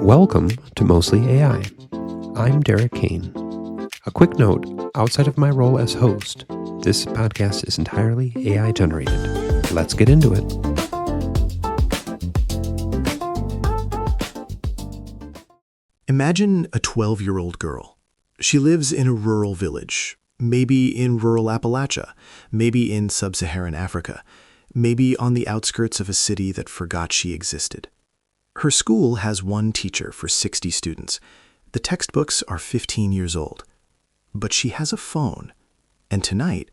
Welcome to Mostly AI. I'm Derek Kane. A quick note, outside of my role as host, this podcast is entirely AI generated. Let's get into it. Imagine a 12-year-old girl. She lives in a rural village, maybe in rural Appalachia, maybe in sub-Saharan Africa, maybe on the outskirts of a city that forgot she existed. Her school has one teacher for 60 students. The textbooks are 15 years old. But she has a phone, and tonight,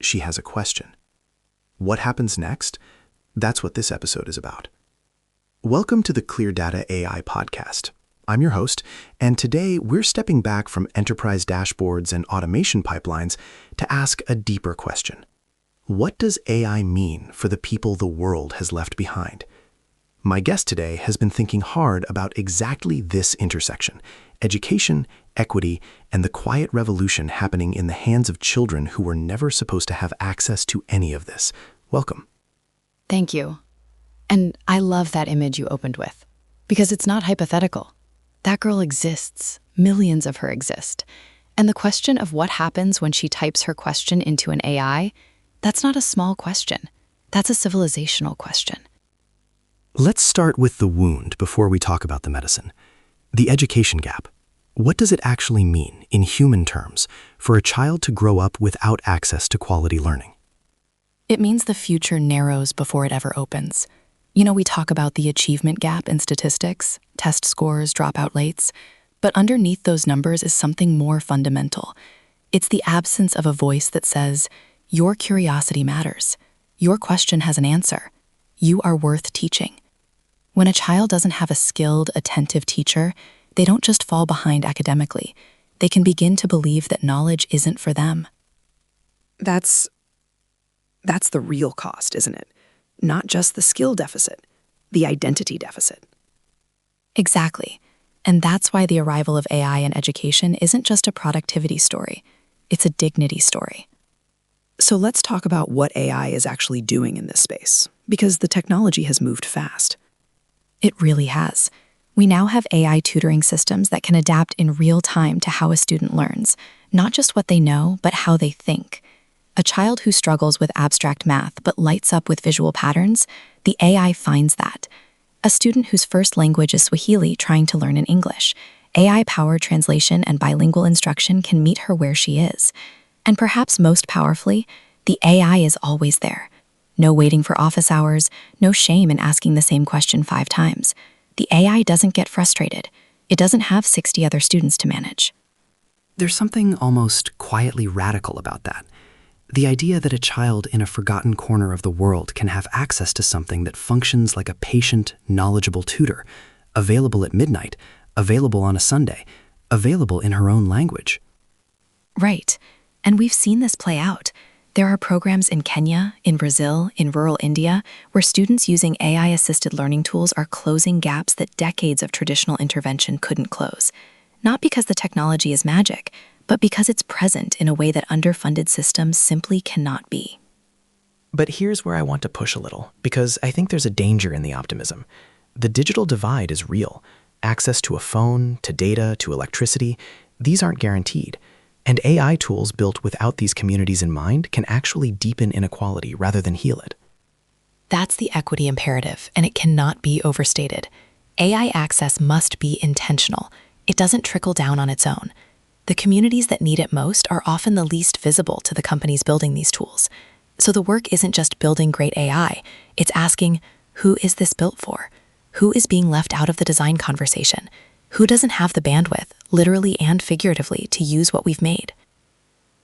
she has a question. What happens next? That's what this episode is about. Welcome to the ClearData AI Podcast. I'm your host, and today we're stepping back from enterprise dashboards and automation pipelines to ask a deeper question. What does AI mean for the people the world has left behind? My guest today has been thinking hard about exactly this intersection: education, equity, and the quiet revolution happening in the hands of children who were never supposed to have access to any of this. Welcome. Thank you. And I love that image you opened with, because it's not hypothetical. That girl exists. Millions of her exist. And the question of what happens when she types her question into an AI, that's not a small question. That's a civilizational question. Let's start with the wound before we talk about the medicine. The education gap. What does it actually mean, in human terms, for a child to grow up without access to quality learning? It means the future narrows before it ever opens. You know, we talk about the achievement gap in statistics, test scores, dropout rates, but underneath those numbers is something more fundamental. It's the absence of a voice that says, your curiosity matters. Your question has an answer. You are worth teaching. When a child doesn't have a skilled, attentive teacher, they don't just fall behind academically. They can begin to believe that knowledge isn't for them. That's the real cost, isn't it? Not just the skill deficit, the identity deficit. Exactly. And that's why the arrival of AI in education isn't just a productivity story. It's a dignity story. So let's talk about what AI is actually doing in this space, because the technology has moved fast. It really has. We now have AI tutoring systems that can adapt in real time to how a student learns, not just what they know, but how they think. A child who struggles with abstract math but lights up with visual patterns, the AI finds that. A student whose first language is Swahili trying to learn in English, AI-powered translation and bilingual instruction can meet her where she is. And perhaps most powerfully, the AI is always there. No waiting for office hours, no shame in asking the same question 5 times. The AI doesn't get frustrated. It doesn't have 60 other students to manage. There's something almost quietly radical about that. The idea that a child in a forgotten corner of the world can have access to something that functions like a patient, knowledgeable tutor, available at midnight, available on a Sunday, available in her own language. Right. And we've seen this play out. There are programs in Kenya, in Brazil, in rural India, where students using AI-assisted learning tools are closing gaps that decades of traditional intervention couldn't close. Not because the technology is magic, but because it's present in a way that underfunded systems simply cannot be. But here's where I want to push a little, because I think there's a danger in the optimism. The digital divide is real. Access to a phone, to data, to electricity, these aren't guaranteed. And AI tools built without these communities in mind can actually deepen inequality rather than heal it. That's the equity imperative, and it cannot be overstated. AI access must be intentional. It doesn't trickle down on its own. The communities that need it most are often the least visible to the companies building these tools. So the work isn't just building great AI, it's asking, who is this built for? Who is being left out of the design conversation? Who doesn't have the bandwidth, literally and figuratively, to use what we've made?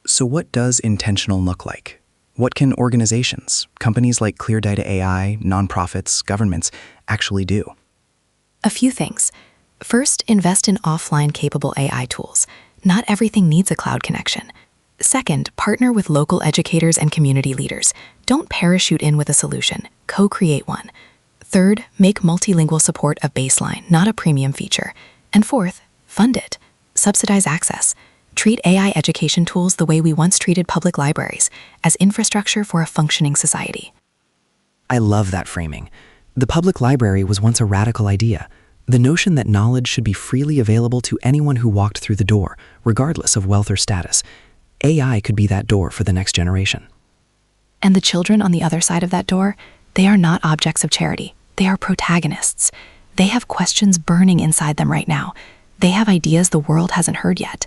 So what does intentional look like? What can organizations, companies like ClearData AI, nonprofits, governments, actually do? A few things. First, invest in offline capable AI tools. Not everything needs a cloud connection. Second, partner with local educators and community leaders. Don't parachute in with a solution. Co-create one. Third, make multilingual support a baseline, not a premium feature. And fourth, fund it. Subsidize access. Treat AI education tools the way we once treated public libraries, as infrastructure for a functioning society. I love that framing. The public library was once a radical idea, The notion that knowledge should be freely available to anyone who walked through the door, regardless of wealth or status. AI could be that door for the next generation. And the children on the other side of that door, they are not objects of charity. They are protagonists. They have questions burning inside them right now. They have ideas the world hasn't heard yet.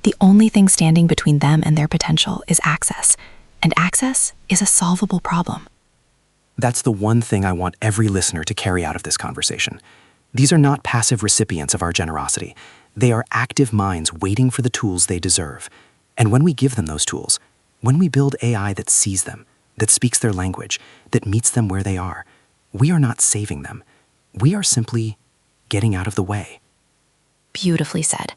The only thing standing between them and their potential is access. And access is a solvable problem. That's the one thing I want every listener to carry out of this conversation. These are not passive recipients of our generosity. They are active minds waiting for the tools they deserve. And when we give them those tools, when we build AI that sees them, that speaks their language, that meets them where they are, we are not saving them. We are simply getting out of the way. Beautifully said.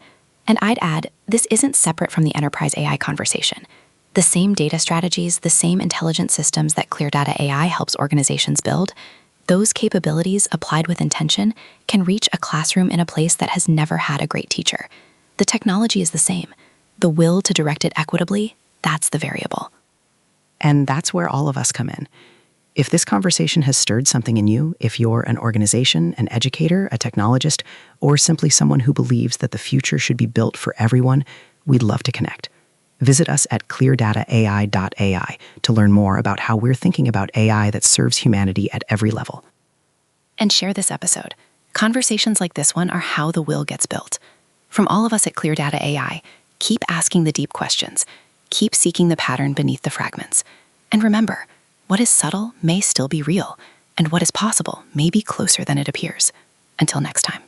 And I'd add, this isn't separate from the enterprise AI conversation. The same data strategies, the same intelligent systems that ClearData AI helps organizations build, those capabilities applied with intention can reach a classroom in a place that has never had a great teacher. The technology is the same. The will to direct it equitably, that's the variable. And that's where all of us come in. If this conversation has stirred something in you, if you're an organization, an educator, a technologist, or simply someone who believes that the future should be built for everyone, we'd love to connect. Visit us at cleardataai.ai to learn more about how we're thinking about AI that serves humanity at every level. And share this episode. Conversations like this one are how the will gets built. From all of us at ClearData AI, keep asking the deep questions. Keep seeking the pattern beneath the fragments. And remember, what is subtle may still be real, and what is possible may be closer than it appears. Until next time.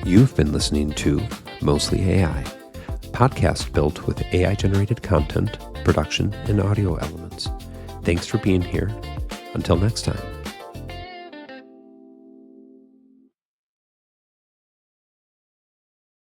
You've been listening to Mostly AI, a podcast built with AI-generated content, production, and audio elements. Thanks for being here. Until next time.